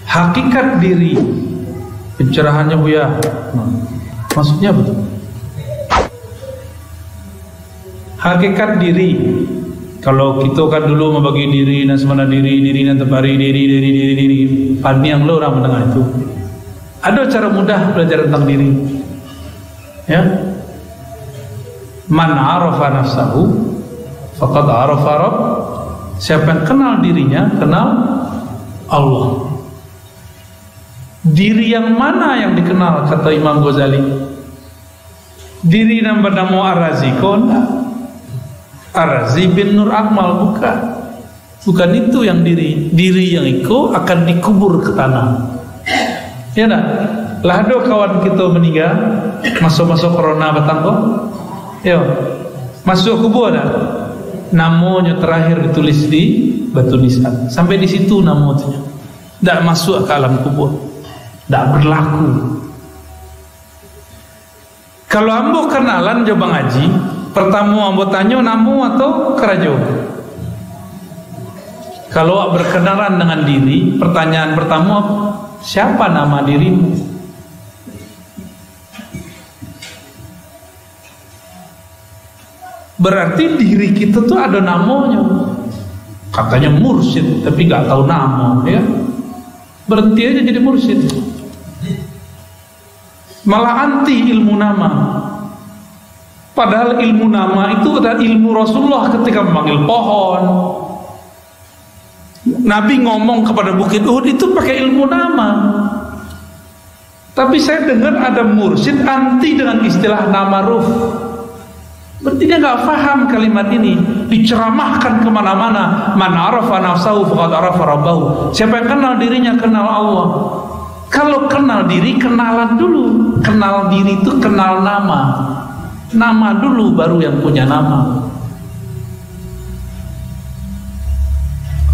Hakikat diri, pencerahannya Buya. Maksudnya apa? Hakikat diri. Kalau kita kan dulu membagi diri dan semana diri dan tepari diri. Pani yang lo orang mendengar itu. Ada cara mudah belajar tentang diri. Ya. Man arafa nafsahu faqad arafa rabb. Siapa yang kenal dirinya, kenal Allah. Diri yang mana yang dikenal, kata Imam Ghazali? Diri yang bernama Ar-Razi, Ar-Razi bin Nur Akmal, bukan itu yang diri. Diri yang itu akan dikubur ke tanah. Ya nak? Lah do kawan kita meninggal, masuk corona batang kok. Yo, masuk kubur dah. Namanya terakhir ditulis di batu nisan. Sampai di situ namanya. Tidak masuk ke alam kubur. Tidak berlaku. Kalau ambo kenalan coba ngaji, pertama ambo tanya namu atau kerajo. Kalau berkenalan dengan diri, pertanyaan pertama, siapa nama dirimu? Berarti diri kita tuh ada namanya. Katanya mursyid, tapi nggak tahu nama, ya. Berhenti aja jadi mursyid. Malah anti ilmu nama. Padahal ilmu nama itu adalah ilmu Rasulullah ketika memanggil pohon. Nabi ngomong kepada Bukit Uhud itu pakai ilmu nama. Tapi saya dengar ada mursyid anti dengan istilah nama ruh. Berarti dia nggak paham kalimat ini. Diceramahkan kemana-mana. Man arafa nafsahu faqad arafa rabbahu. Siapa yang kenal dirinya, kenal Allah. Kalau kenal diri, kenalan dulu. Kenal diri itu kenal nama. Nama dulu baru yang punya nama.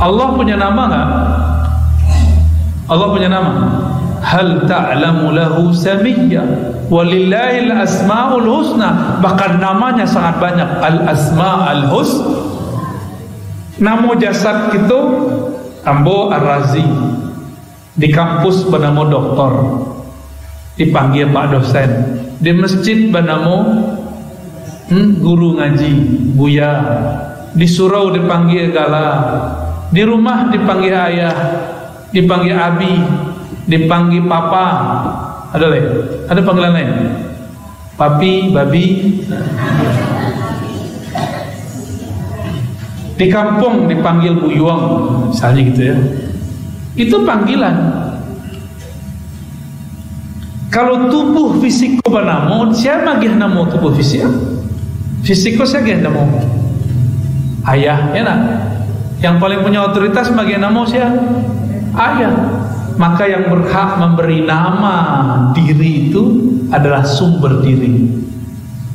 Allah punya nama nggak? Allah punya nama. Hal ta'lamu lahu samiyya walillahil asmaul husna. Bahkan namanya sangat banyak. Al asmaul husna. Nama jasad itu Ambo Ar-Razi. Di kampus bernama doktor, dipanggil Pak dosen. Di masjid bernama guru ngaji, Buya. Di surau dipanggil Gala. Di rumah dipanggil ayah, dipanggil abi, dipanggil papa. Ada lain? Ada panggilan lain? Papi, babi. Di kampung dipanggil Buyuang, misalnya gitu ya. Itu panggilan. Kalau tubuh fisiko banamo, siapa gih namo tubuh fisik? Fisiko siapa gih namo? Ayah, ya nak. Yang paling punya otoritas bagi namo siapa? Ayah. Maka yang berhak memberi nama diri itu adalah sumber diri.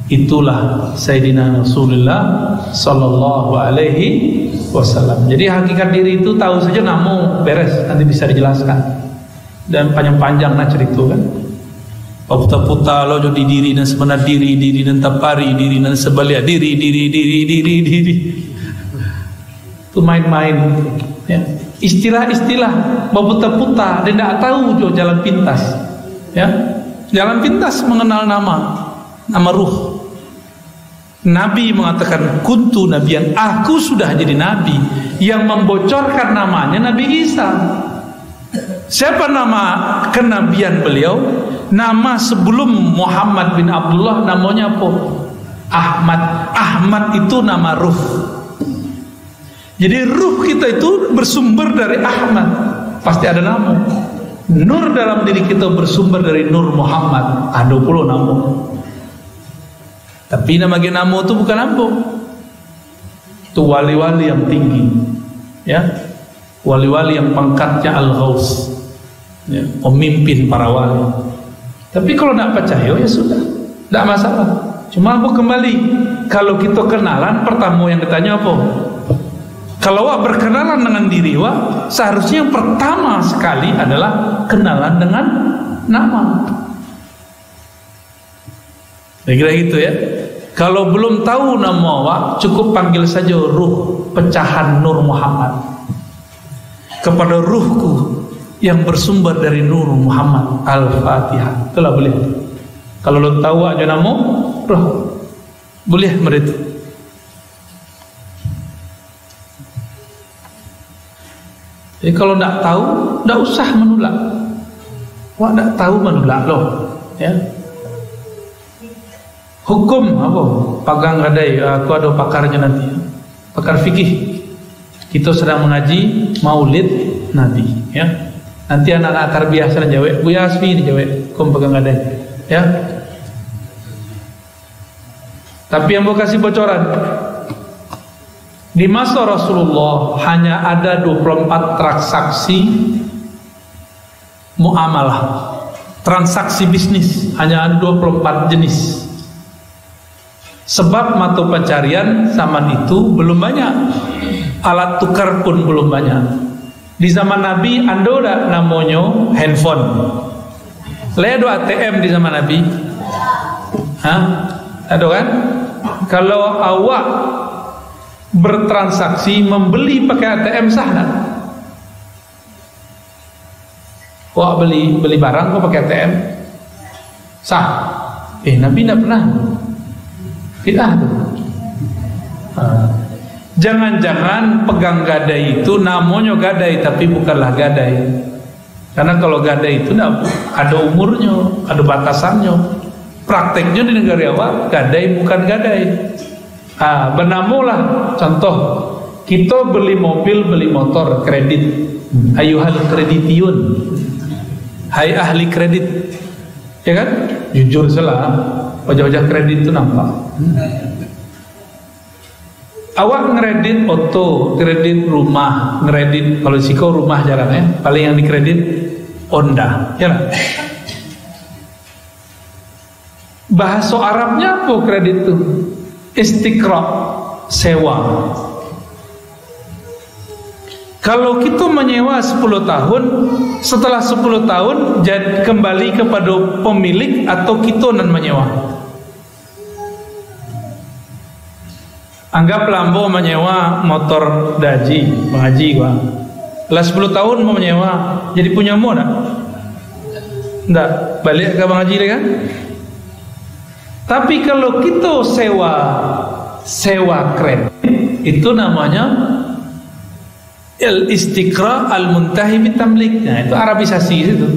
Itulah Sayyidina Rasulullah Sallallahu Alaihi Wasallam. Jadi hakikat diri itu tahu saja namu beres, nanti bisa dijelaskan. Dan panjang-panjang nak cerita kan. Puta-puta lo jadi diri dan sebenar diri dan tapari diri dan sebalik diri. Itu main-main. Ya. Istilah-istilah puta-puta, dia tidak tahu jo jalan pintas. Ya, jalan pintas mengenal nama ruh. Nabi mengatakan kuntu nabiyan, aku sudah jadi nabi. Yang membocorkan namanya Nabi Isa. Siapa nama kenabian beliau? Nama sebelum Muhammad bin Abdullah namanya apa? Ahmad. Ahmad itu nama ruh. Jadi ruh kita itu bersumber dari Ahmad. Pasti ada nama. Nur dalam diri kita bersumber dari Nur Muhammad. Ada puluh nama. Tapi nama genamo itu bukan ambo. Itu wali-wali yang tinggi. Ya. Wali-wali yang pangkatnya Al-Ghaus. Ya, pemimpin para wali. Tapi kalau tidak percaya ya sudah. Tidak masalah. Cuma aku kembali, kalau kita kenalan pertama yang ditanya apa? Kalau wak berkenalan dengan diri wak, seharusnya yang pertama sekali adalah kenalan dengan nama. Kira-kira gitu ya. Kalau belum tahu nama wak, cukup panggil saja ruh pecahan Nur Muhammad. Kepada ruhku yang bersumber dari Nur Muhammad. Al-Fatihah. Itulah boleh. Kalau lo tahu aja namo, boleh mereka. Jadi kalau tidak tahu, tidak usah menolak. Wah, tidak tahu menolak loh, ya. Hukum apa? Pegang gadai. Aku ada pakarnya nanti. Pakar fikih. Kita sedang mengaji Maulid Nabi, ya. Nanti anak-anak tarbiyah sana jawab, Bu Yasfi dijawab, kom pegang gadai, ya. Tapi yang mau kasih bocoran, di masa Rasulullah hanya ada 24 transaksi muamalah, transaksi bisnis, hanya ada 24 jenis. Sebab mata pencarian zaman itu belum banyak, alat tukar pun belum banyak. Di zaman Nabi ada namanya handphone. Ada ATM di zaman Nabi? Hah? Ada kan? Kalau awak bertransaksi membeli pakai ATM sah tak? Awak beli barang kok pakai ATM sah? Nabi tidak pernah. Tidak tuh. Jangan-jangan pegang gadai itu namanya gadai tapi bukanlah gadai. Karena kalau gadai itu ada umurnya, ada batasannya. Prakteknya di negara awak gadai bukan gadai. Bernamulah contoh, kita beli mobil, beli motor kredit. Ayuhal kreditiyun, hai ahli kredit, ya kan? Jujur salah, wajah-wajah kredit itu nampak. Awak ngeredit auto, kredit rumah, ngeredit kalau siko rumah jarang ya. Paling yang dikredit Honda, ya lah. Bahasa Arabnya apa kredit itu? Istiqra, sewa. Kalau kita menyewa 10 tahun, setelah 10 tahun jadi kembali kepada pemilik atau kita nan menyewa. Anggaplah ambo menyewa motor daji, mengaji gua. Lah 10 tahun mau menyewa, jadi punya mu tak? Enggak, balik ke Bang Haji deh kan? Tapi kalau kita sewa kredit, itu namanya al-istiqra al-muntahi bitamlik. Nah, itu arabisasi itu.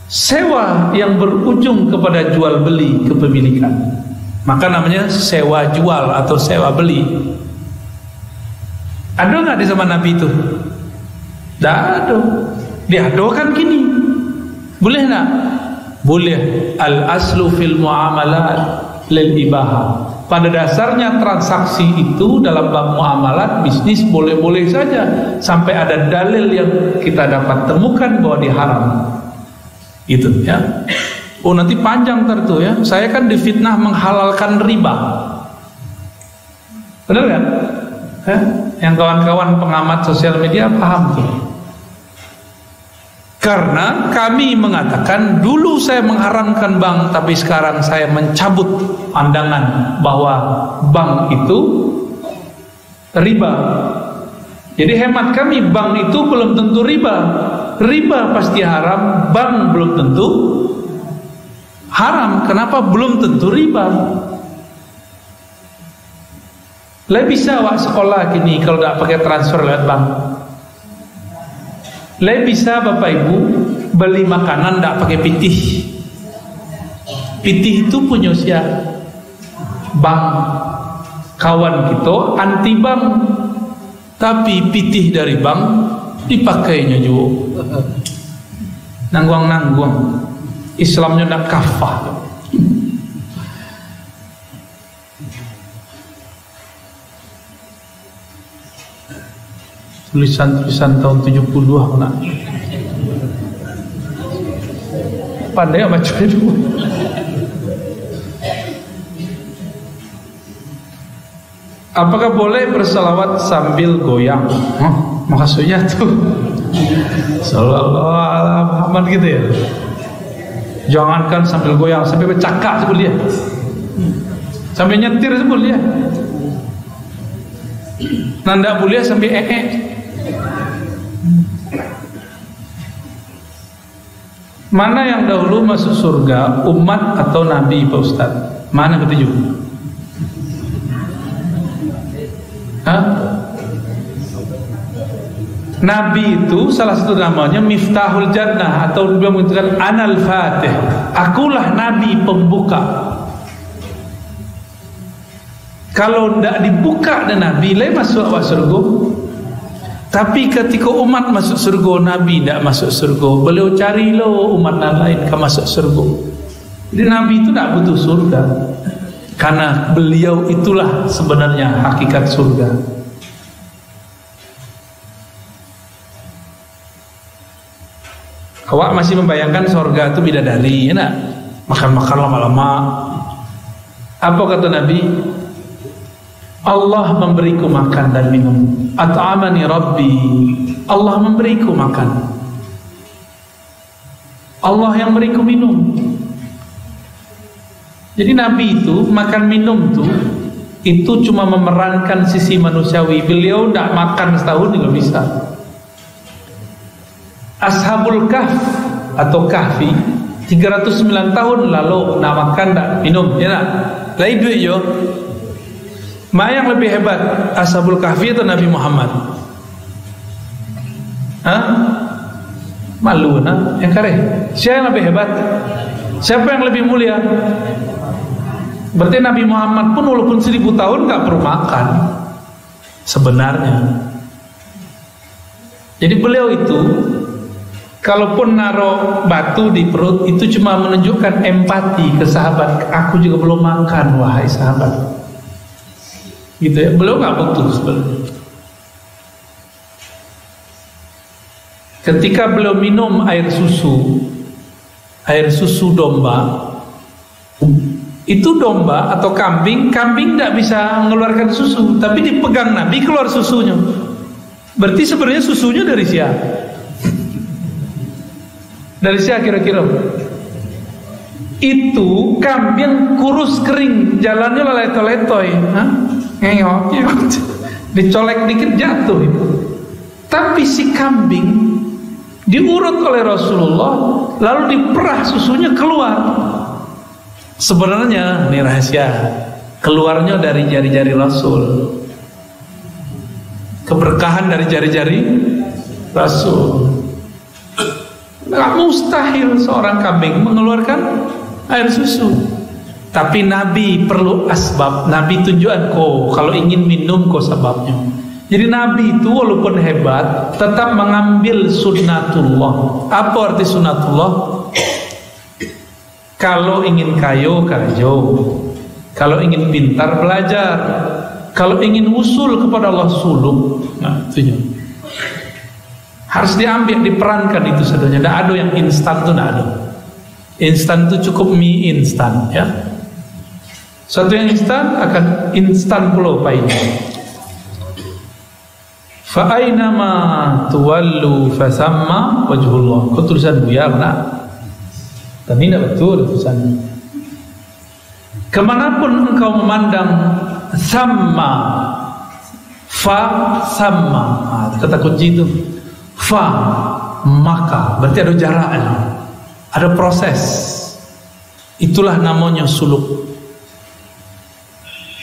Sewa yang berujung kepada jual beli kepemilikan. Maka namanya sewa jual atau sewa beli. Ada nggak di zaman Nabi itu? Tidak ada. Diadakan kini. Boleh nggak? Boleh. Al-aslu fil muamalat lil ibaha. Pada dasarnya transaksi itu dalam bab muamalat bisnis boleh-boleh saja sampai ada dalil yang kita dapat temukan bahwa diharam. Itu ya. Oh nanti panjang tertu ya. Saya kan difitnah menghalalkan riba. Benar kan? Yang kawan-kawan pengamat sosial media paham tuh. Karena kami mengatakan dulu saya mengharamkan bank, tapi sekarang saya mencabut pandangan bahwa bank itu riba. Jadi hemat kami bank itu belum tentu riba. Riba pasti haram, bank belum tentu haram. Kenapa belum tentu riba? Lah bisa awak sekolah gini kalau tidak pakai transfer lewat bank. Lah bisa Bapak Ibu beli makanan tidak pakai pitih. Pitih itu punya siapa? Bank. Kawan kita anti bank, tapi pitih dari bank dipakainya juga. Nangguang-nangguang. Islamnya nak kafah. Tulisan-tulisan tahun 72 nak. Pandai baca itu. Apakah boleh berselawat sambil goyang? Maksudnya tuh sallallahu alaihi Muhammad gitu ya. Jangankan sambil goyang, sampai bercakap sebelum dia. Sampai nyetir sebelum dia. Nanda boleh sampai Mana yang dahulu masuk surga, umat atau Nabi, Pak Ustaz? Mana ketujuh? Hah? Nabi itu salah satu namanya Miftahul Jannah, atau dia mengatakan Anal Fatih, akulah Nabi pembuka. Kalau tidak dibuka dan Nabi, lain masuk surga. Tapi ketika umat masuk surga, Nabi tidak masuk surga. Beliau cari lo umat lain ke masuk surga. Jadi Nabi itu tidak butuh surga, karena beliau itulah sebenarnya hakikat surga. Awak masih membayangkan surga itu bidadari, ya nak? Makan-makan lama-lama. Apa kata Nabi? Allah memberiku makan dan minum. At'amani Rabbi, Allah memberiku makan, Allah yang memberiku minum. Jadi Nabi itu makan minum tuh, itu cuma memerankan sisi manusiawi. Beliau tidak makan setahun juga bisa. Ashabul Kahf atau Kahfi 309 tahun lalu nak makan tak minum, ya nak? Lain duit yo. Mana yang lebih hebat, Ashabul Kahfi atau Nabi Muhammad? Hah? Malu nah, yang kare. Siapa yang lebih hebat? Siapa yang lebih mulia? Berarti Nabi Muhammad pun walaupun 1000 tahun nggak perlu makan sebenarnya. Jadi beliau itu kalaupun naruh batu di perut, itu cuma menunjukkan empati ke sahabat. Aku juga belum makan, wahai sahabat. Gitu ya, beliau nggak butuh sebenarnya. Ketika beliau minum air susu domba, itu domba atau kambing tidak bisa mengeluarkan susu, tapi dipegang Nabi keluar susunya. Berarti sebenarnya susunya dari siapa? Dari siapa kira-kira? Itu kambing kurus kering, jalannya letoy-letoy, ngeyok, dicolek dikit jatuh itu. Tapi si kambing diurut oleh Rasulullah, lalu diperah susunya keluar. Sebenarnya ini rahasia, keluarnya dari jari-jari Rasul, keberkahan dari jari-jari Rasul. Nggak mustahil seorang kambing mengeluarkan air susu. Tapi Nabi perlu asbab. Nabi tunjukkan kalau ingin minum sebabnya. Jadi Nabi itu walaupun hebat tetap mengambil sunnatullah. Apa arti sunnatullah? Kalau ingin kayo, kalau ingin pintar, belajar. Kalau ingin usul kepada Allah, suluk. Nah, itu harus diambil, diperankan itu sebenarnya. Tidak ada yang instan itu, tidak ada. Instan itu cukup mie instan, ya. Suatu yang instan akan instan pula pahitnya. Fa aynama tuwallu fasamma wajhullah. Kau tulisan buyar nak? Tapi tidak betul tulisannya. Kemanapun engkau memandang, sama fa sama, kata kunci itu. Fa maka, berarti ada jaraknya, ada proses. Itulah namanya suluk.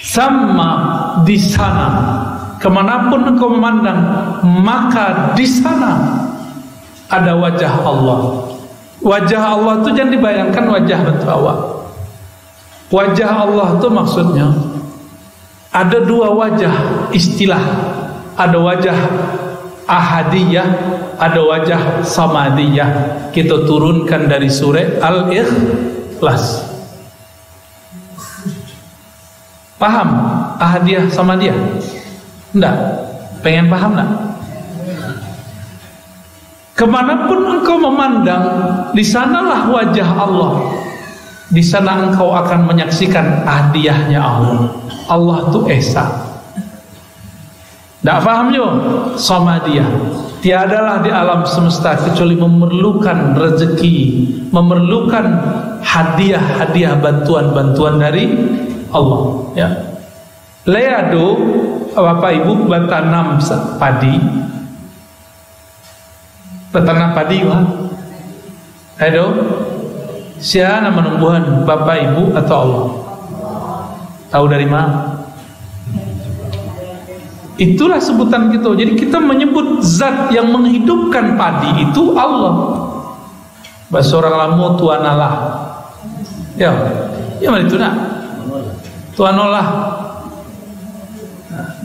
Sama di sana, kemanapun engkau memandang, maka di sana ada wajah Allah. Wajah Allah itu jangan dibayangkan wajah bentuk awak. Wajah Allah itu maksudnya ada dua wajah istilah. Ada wajah ahadiyah, ada wajah samadiyah. Kita turunkan dari surah Al-Ikhlas. Paham ahadiyah samadiyah? Enggak? Pengen paham enggak? Kemanapun engkau memandang, di sanalah wajah Allah. Di sana engkau akan menyaksikan ahadiyahnya Allah. Allah itu esa. Tak faham jo? Samadiyah. Tiadalah di alam semesta kecuali memerlukan rezeki, memerlukan hadiah-hadiah, bantuan-bantuan dari Allah. Ya. Leado, bapak ibu bertanam padi, wah. Ayo, siapa nama numbuhan, bapak, ibu atau Allah? Tahu dari mana? Itulah sebutan kita. Jadi kita menyebut zat yang menghidupkan padi itu Allah. Bahasa orang Lamu Tuan Allah. Ya, ya mana itu nak? Tuan Allah.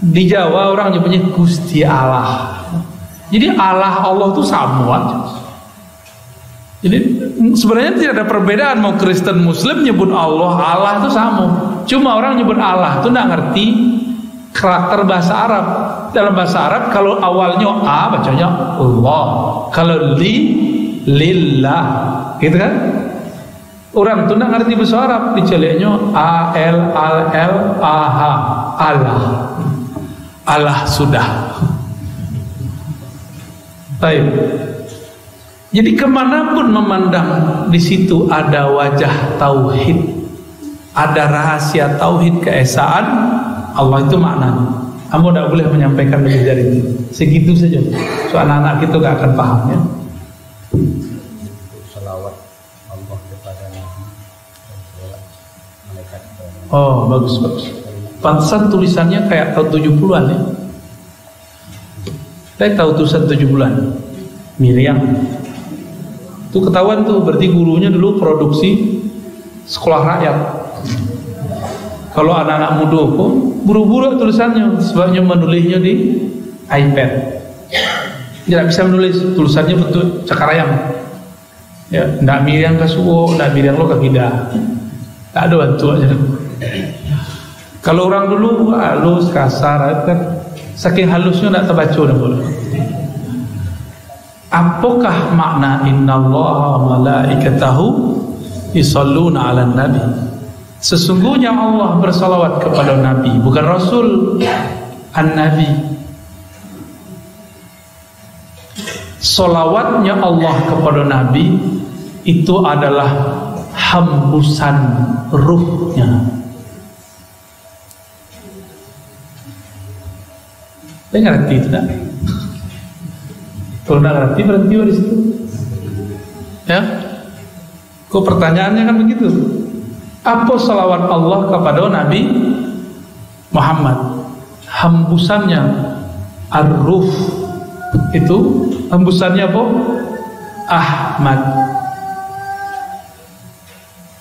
Di Jawa orang nyebutnya Gusti Allah. Jadi Allah itu sama aja. Jadi sebenarnya tidak ada perbedaan mau Kristen Muslim nyebut Allah itu sama. Cuma orang nyebut Allah itu nggak ngerti karakter bahasa Arab. Dalam bahasa Arab kalau awalnya A bacanya Allah, kalau lillah, gitu kan? Orang itu nggak ngerti bahasa Arab, diceleknya A-L, A-H, Allah. Allah sudah. Baik. Jadi kemanapun memandang di situ ada wajah tauhid, ada rahasia tauhid keesaan Allah, itu maknanya. Kamu tidak boleh menyampaikan lebih dari itu. Segitu saja. So anak-anak kita gak akan paham ya. Salawat Allah kepada Nabi dan malaikat. Oh, bagus. Pantesan tulisannya kayak tahun 70-an ya. Saya tahu tulisan 70-an. Miriam. Itu ketahuan tuh, berarti gurunya dulu produksi sekolah rakyat. Kalau anak-anak muda pun buru-buru tulisannya, sebabnya menulisnya di iPad. Tidak bisa menulis, tulisannya bentuk cakarayam. Ya, ndak Miriam kasuwo, ndak Miriam lo kakidah. Tak ada bantu aja. Kalau orang dulu halus, kasar, kan saking halusnya ndak terbaca dah boleh. Apakah makna innallaha malaikatahu yusholluna 'alan nabi? Sesungguhnya Allah bersalawat kepada Nabi, bukan Rasul, An-Nabi. Salawatnya Allah kepada Nabi itu adalah hembusan ruhnya. Saya ngerti itu tak? Kalau nggak ngerti berhenti di situ. Ya? Kok pertanyaannya kan begitu? Apa salawat Allah kepada Nabi Muhammad? Hembusannya ar-ruh. Itu hembusannya apa? Ahmad.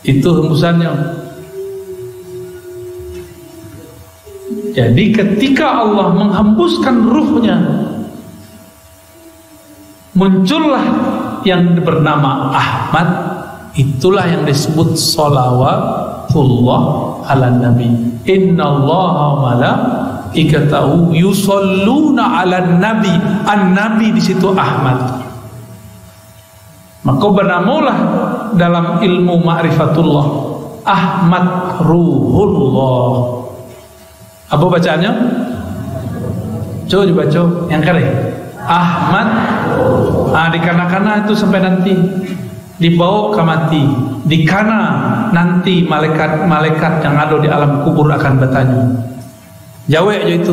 Itu hembusannya. Jadi ketika Allah menghembuskan ruhnya, muncullah yang bernama Ahmad. Itulah yang disebut salawatullah ala nabi. Innallaha malaikatahu yusholluna ala nabi. An-nabi di situ Ahmad. Maka bernamulah dalam ilmu ma'rifatullah Ahmad ruhullah. Apa bacaannya? Coba dibaca yang kali. Ahmad. Di kana-kana itu sampai nanti dibawa ke mati, di kana nanti malaikat yang ada di alam kubur akan bertanya. Jawab aja itu.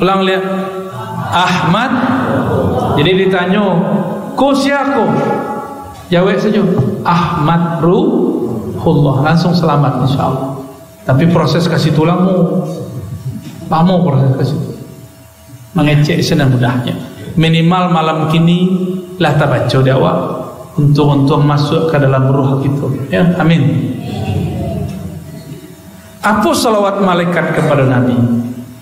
Ulang lihat. Ahmad. Jadi ditanya, "Ko siapa?" Jawab saja. Ahmad ruhullah. Langsung selamat insyaallah. Tapi proses kasih tulangmu lama, proses kasih tulang. Mengecek senang mudahnya. Minimal malam kini lah tabaco dakwah untuk masuk ke dalam ruh itu. Ya, amin. Apa salawat malaikat kepada Nabi?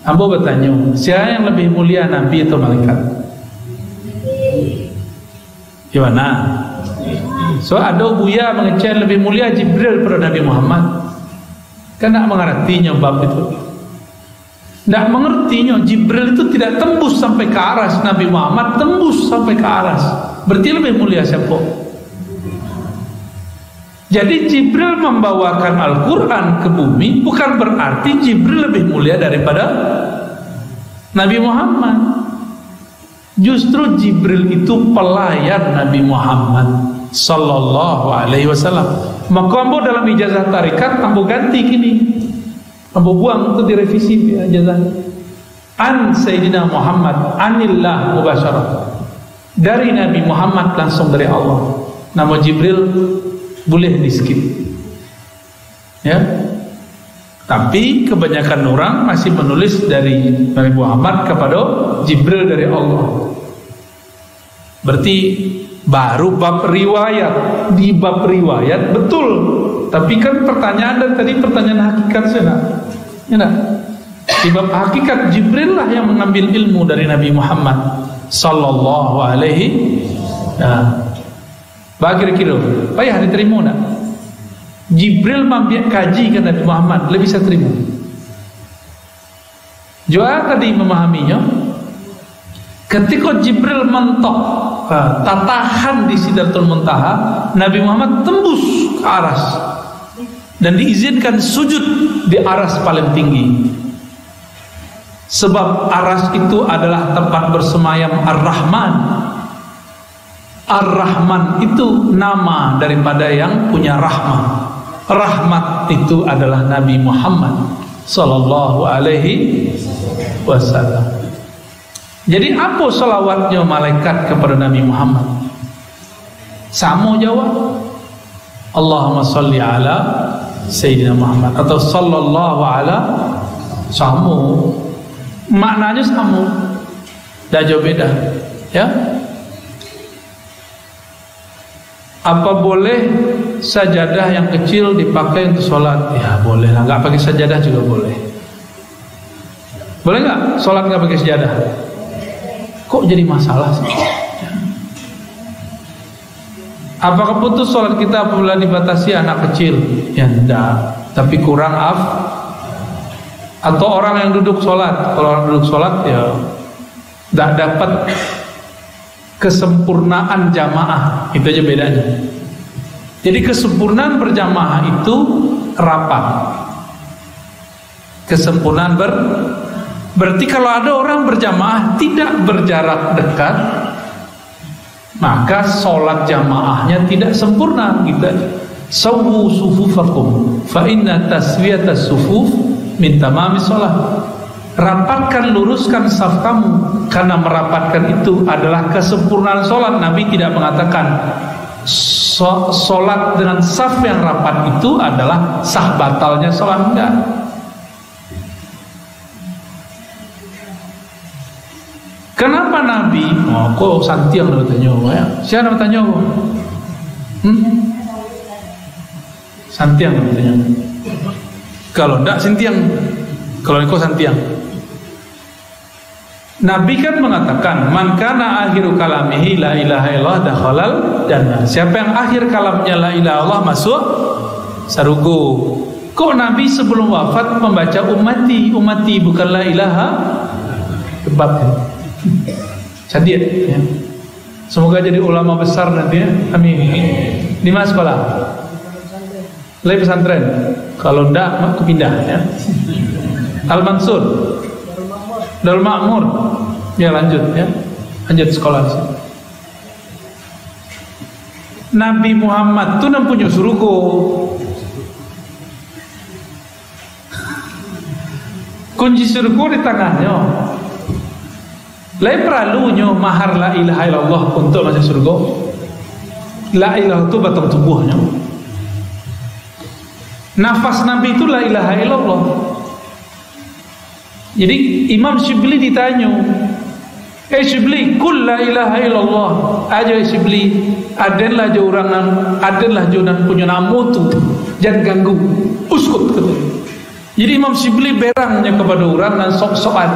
Ambo bertanya, siapa yang lebih mulia, Nabi atau malaikat? Gimana? So ada buya mengecek lebih mulia Jibril pada Nabi Muhammad. Kan tak mengertinya bab itu. Tidak mengertinya, Jibril itu tidak tembus sampai ke aras, Nabi Muhammad tembus sampai ke aras. Berarti lebih mulia siapa? Jadi Jibril membawakan Al-Quran ke bumi bukan berarti Jibril lebih mulia daripada Nabi Muhammad. Justru Jibril itu pelayan Nabi Muhammad sallallahu alaihi wasallam. Maka ambo dalam ijazah tarikat ambo ganti kini. Ambo buang itu direvisi ijazah. An Sayyidina Muhammad anillah mubasyarah. dari Nabi Muhammad langsung dari Allah. Nama Jibril boleh di skip, ya. Tapi kebanyakan orang masih menulis dari Nabi Muhammad kepada Jibril dari Allah. Berarti baru bab riwayat. Di bab riwayat betul, tapi kan pertanyaan dan tadi pertanyaan hakikat sana, ya. Di bab hakikat Jibril lah yang mengambil ilmu dari Nabi Muhammad sallallahu alaihi. Kira-kira payah diterima nak? Jibril mambiak kaji ke Nabi Muhammad lebih bisa terima. Jua tadi memahaminya. Ketika Jibril mentok tatahan di Sidratul Muntaha, Nabi Muhammad tembus ke aras dan diizinkan sujud di aras paling tinggi. Sebab aras itu adalah tempat bersemayam Ar-Rahman. Ar-Rahman itu nama daripada yang punya rahmat. Rahmat itu adalah Nabi Muhammad sallallahu alaihi wasallam. Jadi apa salawatnya malaikat kepada Nabi Muhammad? Sama jawab, Allahumma salli ala Sayyidina Muhammad atau sallallahu ala. Sama, maknanya sama, dah jauh beda, ya. Apa boleh sajadah yang kecil dipakai untuk sholat? Ya boleh lah, nggak pakai sajadah juga boleh. Boleh nggak sholat nggak pakai sajadah? Kok jadi masalah sih? Apakah putus sholat kita apabila dibatasi anak kecil? Ya enggak, tapi kurang atau orang yang duduk sholat. Kalau orang duduk sholat ya tidak dapat kesempurnaan jamaah, itu aja bedanya. Jadi kesempurnaan berjamaah itu rapat. Kesempurnaan berarti kalau ada orang berjamaah tidak berjarak dekat, maka sholat jamaahnya tidak sempurna. Kita sawwu sufufakum fa inna taswiyatas sufuf min tamamis sholat. Rapatkan, luruskan saf kamu, karena merapatkan itu adalah kesempurnaan sholat. Nabi tidak mengatakan sholat dengan saf yang rapat itu adalah sah batalnya sholat, enggak. Kenapa Nabi? Oh, kok santiang nak tanya ya? Siapa nak tanya? Santiang nak tanya. Kalau enggak santiang, kalau kau santiang. Nabi kan mengatakan, man kana akhiru kalamihi la ilaha illallah dakhalal jannah. Siapa yang akhir kalamnya la ilaha illallah masuk surga. Kok Nabi sebelum wafat membaca ummati, ummati bukan la ilaha? Sebab Sadiq ya. Semoga jadi ulama besar nanti ya. Amin. Di mana sekolah? Lai pesantren. Kalau enggak aku pindah ya. Al-Mansur, Darul Ma'mur. Ya lanjut ya. Lanjut sekolah di sini. Nabi Muhammad itu nan punya surga. Kunci surga di tangannya. Lai perlunya mahar la ilaha illallah untuk masuk surga. La ilaha itu batang tubuhnya. Nafas Nabi itu la ilaha illallah. Jadi Imam Syibli ditanya, Syibli, kul la ilaha illallah. Aja Syibli, adenlah je orang nan, adenlah je nan punya nama tu, jangan ganggu, uskut kata. Jadi Imam Syibli berangnya kepada orang dan sok-sokan.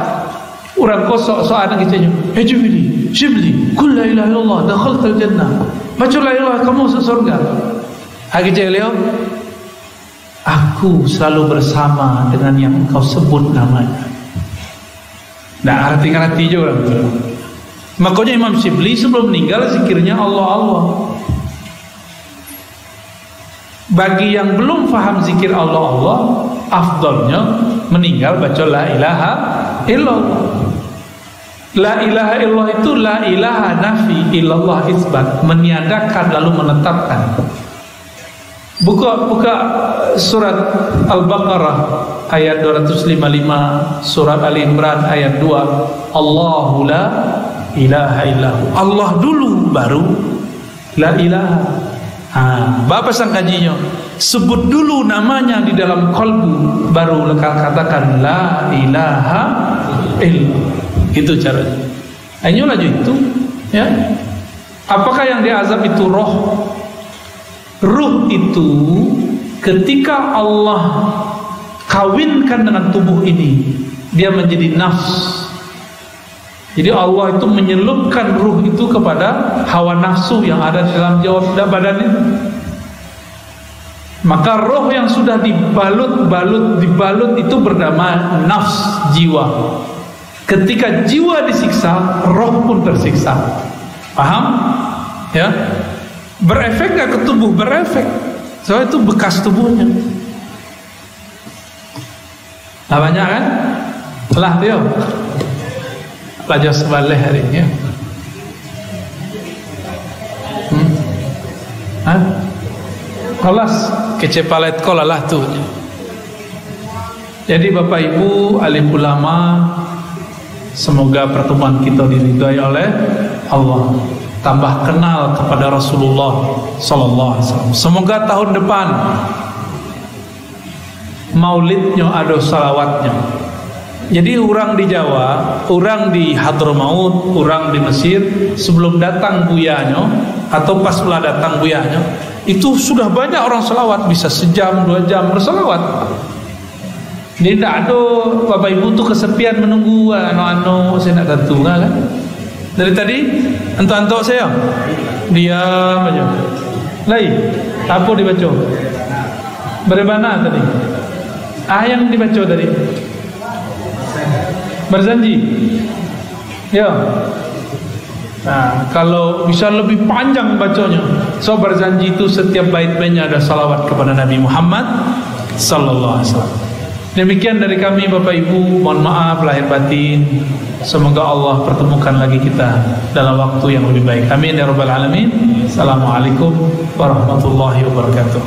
Orang kau sok-sokan kitanya, Syibli, Syibli, kul la ilaha illallah, dakhaltal jannah. Baca la ilaha kamu masuk surga. Akhirnya beliau, aku selalu bersama dengan yang kau sebut namanya. Nah, arti-arti juga orang. Makanya Imam Syibli sebelum meninggal zikirnya Allah Allah. Bagi yang belum faham zikir Allah Allah, afdalnya meninggal baca la ilaha illallah. La ilaha illallah itu la ilaha nafi illallah isbat, meniadakan lalu menetapkan. Buka surat Al-Baqarah ayat 255, surat Ali Imran ayat 2. Allahu la ilaha illahu. Allah dulu baru la ilaha. Bapak sang kajinya sebut dulu namanya di dalam kalbu, baru katakan la ilaha illallah. Itu caranya. Ayo laju itu, ya. Apakah yang diazab itu roh? Ruh itu ketika Allah kawinkan dengan tubuh ini, dia menjadi nafs. Jadi Allah itu menyelupkan ruh itu kepada hawa nafsu yang ada di dalam badan itu. Maka roh yang sudah dibalut itu bernama nafs, jiwa. Ketika jiwa disiksa, roh pun tersiksa. Paham? Ya. Berefek gak ke tubuh? Berefek. Soalnya itu bekas tubuhnya. Nah, banyak kan? Lah dia pelajar sebalik hari ini ya. Kelas kecepalet kolalah tuh. Jadi Bapak Ibu alim ulama, semoga pertemuan kita diridhai oleh Allah. Tambah kenal kepada Rasulullah sallallahu alaihi wasallam. Semoga tahun depan maulidnya ada salawatnya. Jadi orang di Jawa, orang di Hadramaut, orang di Mesir, sebelum datang buyanya atau pas pula datang buyanya, itu sudah banyak orang selawat, bisa sejam, 2 jam berselawat. Ini tidak ada Bapak Ibu tuh kesepian menunggu anu saya nak tentu kan? Dari tadi entuk saya diam aja. Lai, apa dibaca? Bagaimana tadi? Yang dibaca tadi? Berjanji. Ya. Nah, kalau bisa lebih panjang bacanya. So berjanji itu setiap bait-baitnya ada salawat kepada Nabi Muhammad sallallahu alaihi wasallam. Demikian dari kami Bapak Ibu, mohon maaf lahir batin. Semoga Allah pertemukan lagi kita dalam waktu yang lebih baik. Amin ya rabbal alamin. Assalamualaikum warahmatullahi wabarakatuh.